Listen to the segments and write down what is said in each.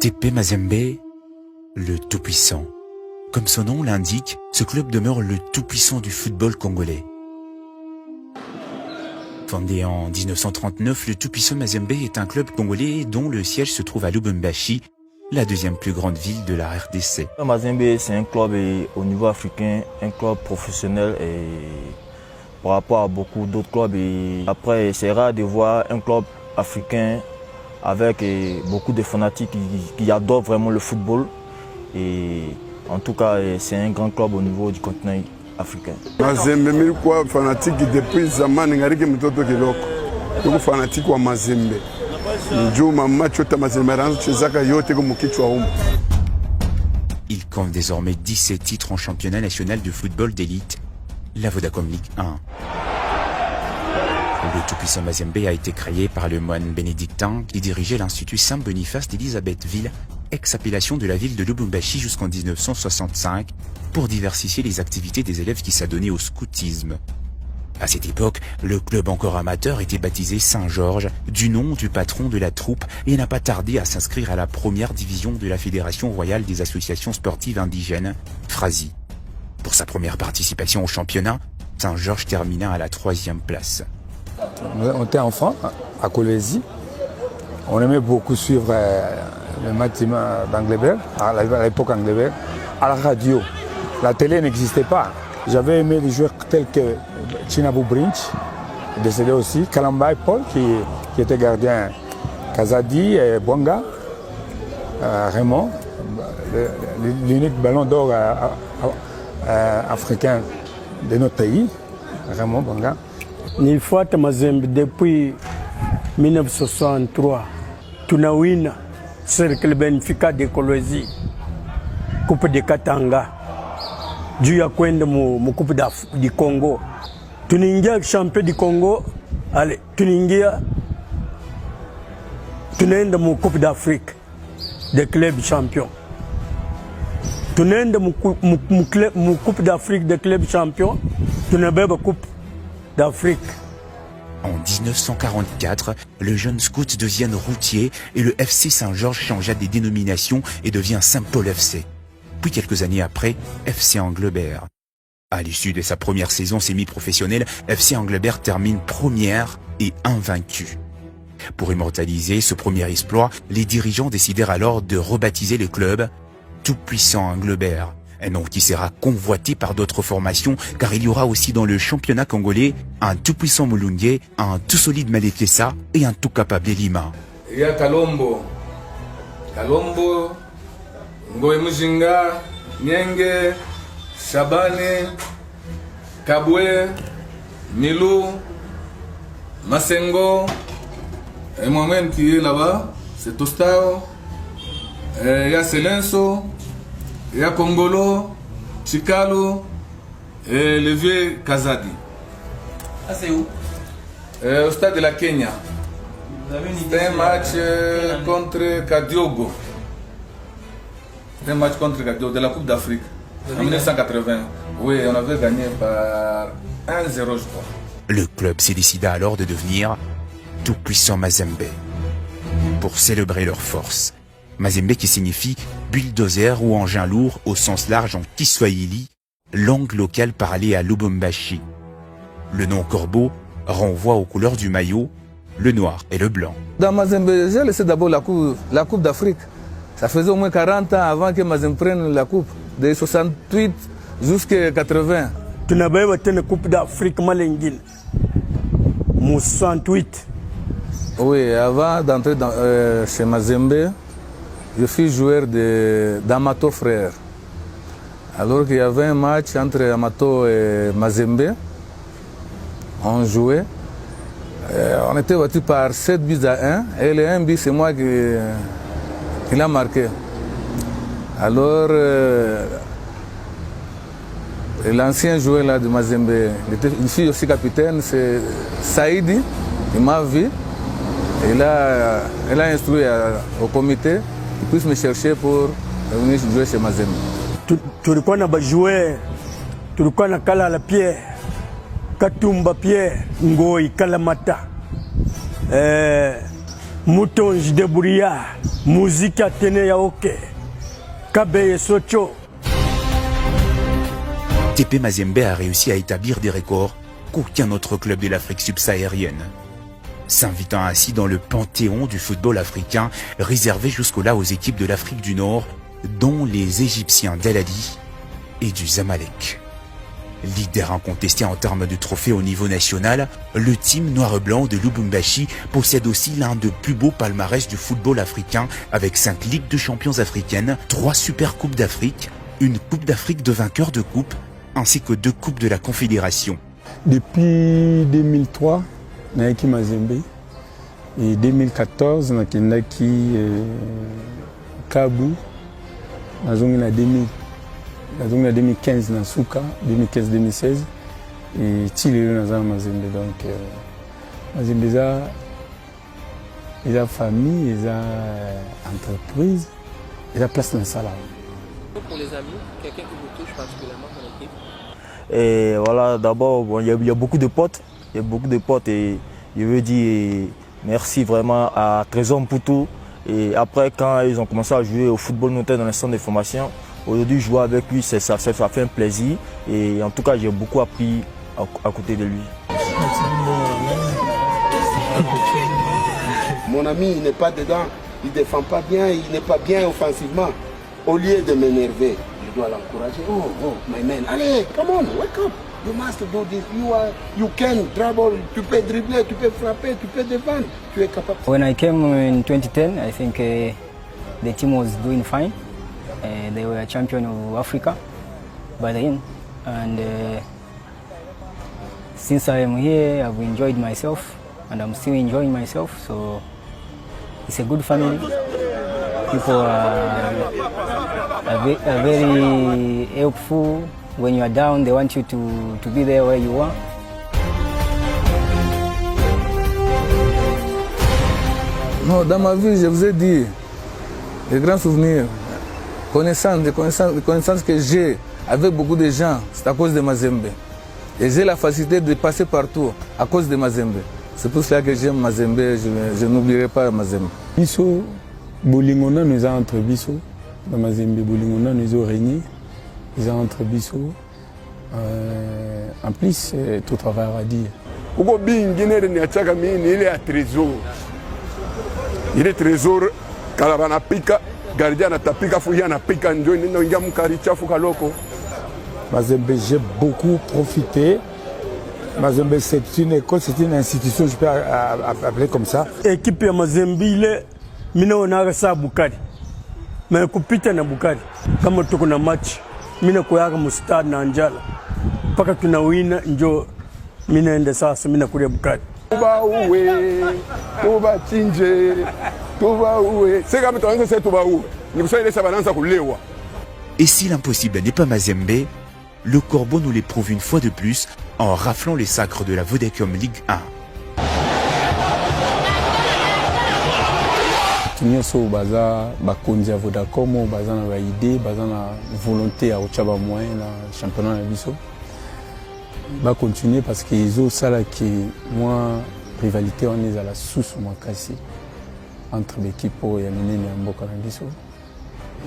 TP Mazembe, le tout-puissant. Comme son nom l'indique, ce club demeure le tout-puissant du football congolais. Fondé en 1939, le tout-puissant Mazembe est un club congolais dont le siège se trouve à Lubumbashi, la deuxième plus grande ville de la RDC. Mazembe, c'est un club au niveau africain, un club professionnel et par rapport à beaucoup d'autres clubs. Et après, c'est rare de voir un club africain avec beaucoup de fanatiques qui adorent vraiment le football. Et en tout cas, c'est un grand club au niveau du continent africain. Mazembe milikuwa fanatique depuis zamani ngariki mtoto kiloko. Tuko fanatique wa Mazembe. Njuma match yote Mazembe anachezaka yote kwa mkichwa humo. Il compte désormais 17 titres en championnat national de football d'élite, la Vodacom Ligue 1. Le tout-puissant Mazembe a été créé par le moine bénédictin qui dirigeait l'Institut Saint-Boniface d'Elisabethville, ex-appellation de la ville de Lubumbashi jusqu'en 1965, pour diversifier les activités des élèves qui s'adonnaient au scoutisme. À cette époque, le club encore amateur était baptisé Saint-Georges, du nom du patron de la troupe, et n'a pas tardé à s'inscrire à la première division de la Fédération royale des associations sportives indigènes, FRASI. Pour sa première participation au championnat, Saint-Georges termina à la 3e place. On était enfant à Colombie. On aimait beaucoup suivre le match d'Angleterre, à l'époque Angleterre, à la radio. La télé n'existait pas. J'avais aimé des joueurs tels que Chinabou Brinch, décédé aussi, Kalamba Paul, qui était gardien, Kazadi et Bwanga, Raymond, l'unique ballon d'or africain de notre pays, Raymond Bwanga. Nilifuata Mazembe depuis 1963. Tunawina Cercle Benfica de Kolwezi, Coupe de Katanga. Juu ya kwenda mu Coupe du Congo. Tunaingia champion du Congo, ale tunaenda mu Coupe d'Afrique de club champion. Tunaenda mu Coupe d'Afrique de club champion, tunabeba Coupe d'Afrique. En 1944, le jeune scout devient routier et le FC Saint-Georges changea des dénominations et devient Saint-Paul FC. Puis quelques années après, FC Anglebert. À l'issue de sa première saison semi-professionnelle, FC Anglebert termine première et invaincue. Pour immortaliser ce premier exploit, les dirigeants décidèrent alors de rebaptiser le club Tout-Puissant Anglebert, un nom qui sera convoité par d'autres formations car il y aura aussi dans le championnat congolais un Tout-Puissant Mulungue, un Tout-Solide Malekesa et un Tout-Capable Lima. Il y a Kalombo, Ngoye Mujinga, Nyenge, Shabane, Kabwe, Milou, Masengo, et moi-même qui est là-bas, c'est Tostao, il y a Selenso, il y a Kongolo, Chikalo et le vieux Kazadi. Ah, c'est où? Au stade de la Kenya. C'était un match contre Kadiogo. C'était un match contre Kadiogo de la Coupe d'Afrique en 1980. Oui, on avait gagné par 1-0, je crois. Le club s'est décidé alors de devenir Tout-Puissant Mazembe. Pour célébrer leur force, Mazembe qui signifie bulldozer ou engin lourd au sens large en Kiswahili, langue locale parlée à Lubumbashi. Le nom corbeau renvoie aux couleurs du maillot, le noir et le blanc. Dans Mazembe, j'ai laissé d'abord la Coupe d'Afrique. Ça faisait au moins 40 ans avant que Mazembe prenne la Coupe, de 68 jusqu'à 80. Tu n'as pas eu la Coupe d'Afrique malingine. 68. Oui, avant d'entrer chez Mazembe, je suis joueur d'Amato Frères. Alors qu'il y avait un match entre Amato et Mazembe, on jouait. On était battu par 7 buts à 1 et le 1 but, c'est moi qui l'a marqué. Alors, l'ancien joueur là de Mazembe, il fut aussi capitaine, c'est Saïdi, il m'a vu. Il a instruit au comité qu'il puisse me chercher pour venir jouer chez Mazembe. Tulikuwa na bajouer, tulikuwa na Kala la Pierre, Katumba Pierre, Ngoi Kalamata. Moutonji de Bouria, musique à Téné Yaoke, Kabeye Socho. TP Mazembe a réussi à établir des records qu'aucun autre club de l'Afrique subsaharienne, s'invitant ainsi dans le panthéon du football africain réservé jusqu'au-là aux équipes de l'Afrique du Nord, dont les Égyptiens d'El Ahly et du Zamalek. Leader incontesté en termes de trophées au niveau national, le team noir-blanc de Lubumbashi possède aussi l'un des plus beaux palmarès du football africain avec 5 Ligues de champions africaines, 3 Super Coupes d'Afrique, une Coupe d'Afrique de vainqueurs de coupe, ainsi que 2 Coupes de la Confédération. Depuis 2003, Naiki Mazembe et 2014, Nakendaki Kabu, Nazongi 2015 na Souka, 2015-2016 et Chile na Mazembe. Donc Mazembe ils ont famille, ils ont entreprise, ils ont place dans le salaire. Pour les amis, quelqu'un qui vous touche particulièrement dans l'équipe? Et voilà, d'abord, bon, il y a beaucoup de potes. Il y a beaucoup de potes et je veux dire merci vraiment à Trésor Mputu. Et après, quand ils ont commencé à jouer au football notamment dans les centres de formation, aujourd'hui, jouer avec lui, ça fait un plaisir. Et en tout cas, j'ai beaucoup appris à côté de lui. Mon ami, il n'est pas dedans, il ne défend pas bien, il n'est pas bien offensivement. Au lieu de m'énerver, je dois l'encourager. Oh, my man, allez, come on, wake up. You must do this. You can dribble, tu peux dribbler, tu peux frapper, tu peux défendre. Tu es capable. When I came in 2010, I think the team was doing fine. They were champion of Africa by the end. And since I am here, I've enjoyed myself and I'm still enjoying myself. So it's a good family. People are very helpful. When you are down, they want you to be there where you are. Non, dans ma vie, je vous ai dit, les grands souvenirs, connaissances que j'ai avec beaucoup de gens, c'est à cause de Mazembe. Et j'ai la facilité de passer partout à cause de Mazembe. C'est pour cela que j'aime Mazembe, je n'oublierai pas Mazembe. Biso, Bolingona nous a entre Biso, dans Mazembe, Bolingona nous a régné, ils ont entre Biso. En plus, tout travail à dire. Uko bingine ni achaka mini ile ya trésor. Ile trésor kalabana pika gardien atapika fuya na pika ndio ndio ingia mukari chafu kaloko. Mazembe, j'ai beaucoup profité. Mazembe, c'est une école, c'est une institution, je peux appeler comme ça. Équipe ya Mazembe ile mina onaga sa Bukari. Mais kupita na Bukari kama tuko na match mina kuyaga mustad na Anjala. Paka tunawina njo mina ende sasa mina kulia Bukari. Tuba uwe, tuba chinje, tuba uwe. C'est comme toi, c'est tuba uwe. Ni kusema ile sabananza kulewa. Et si l'impossible n'est pas Mazembe, le Corbeau nous l'éprouve une fois de plus en raflant les sacres de la Vodacom Ligue 1. Nyonso baza bakonzi ya Vodacom baza na ba idée baza na volonté ya kotia ba moyen na championnat na biso ba continuer parce que izo sala ki moi rivalité on est à la source moi kasi entre l'équipe ya minene ya mboka na biso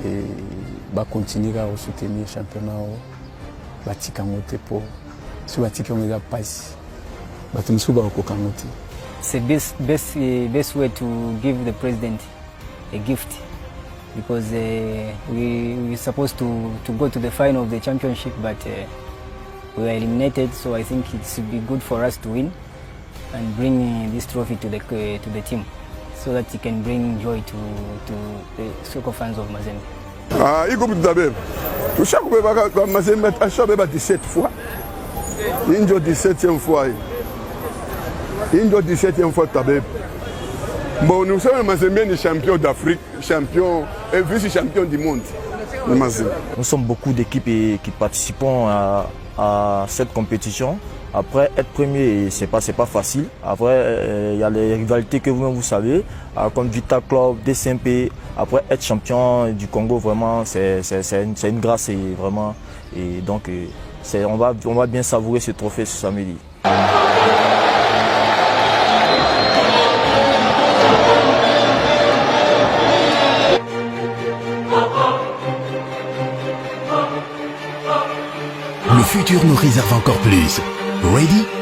et ba continuer à soutenir championnat ba tikangote po so ba tikangote passe ba tumsu ba ko kangote. It's the best way to give the president a gift because we were supposed to go to the final of the championship, but we were eliminated. So I think it should be good for us to win and bring this trophy to the team, so that it can bring joy to the soccer fans of Mazembe. Ah, il coupe d'abord. Tout chaque fois Mazembe a chopé 17 fois. Injo 17e fois. Injo 17e fois tabeb. Bon, nous sommes Mazembe champion d'Afrique, champion et vice-champion du monde. Nous sommes beaucoup d'équipes qui participons à cette compétition. Après, être premier, c'est pas facile. Après, il y a les rivalités que vous-même vous savez, comme Vita Club, DCMP. Après, être champion du Congo, vraiment, c'est une grâce et vraiment. Et donc, on va bien savourer ce trophée ce samedi. futur nous réserve encore plus. Ready?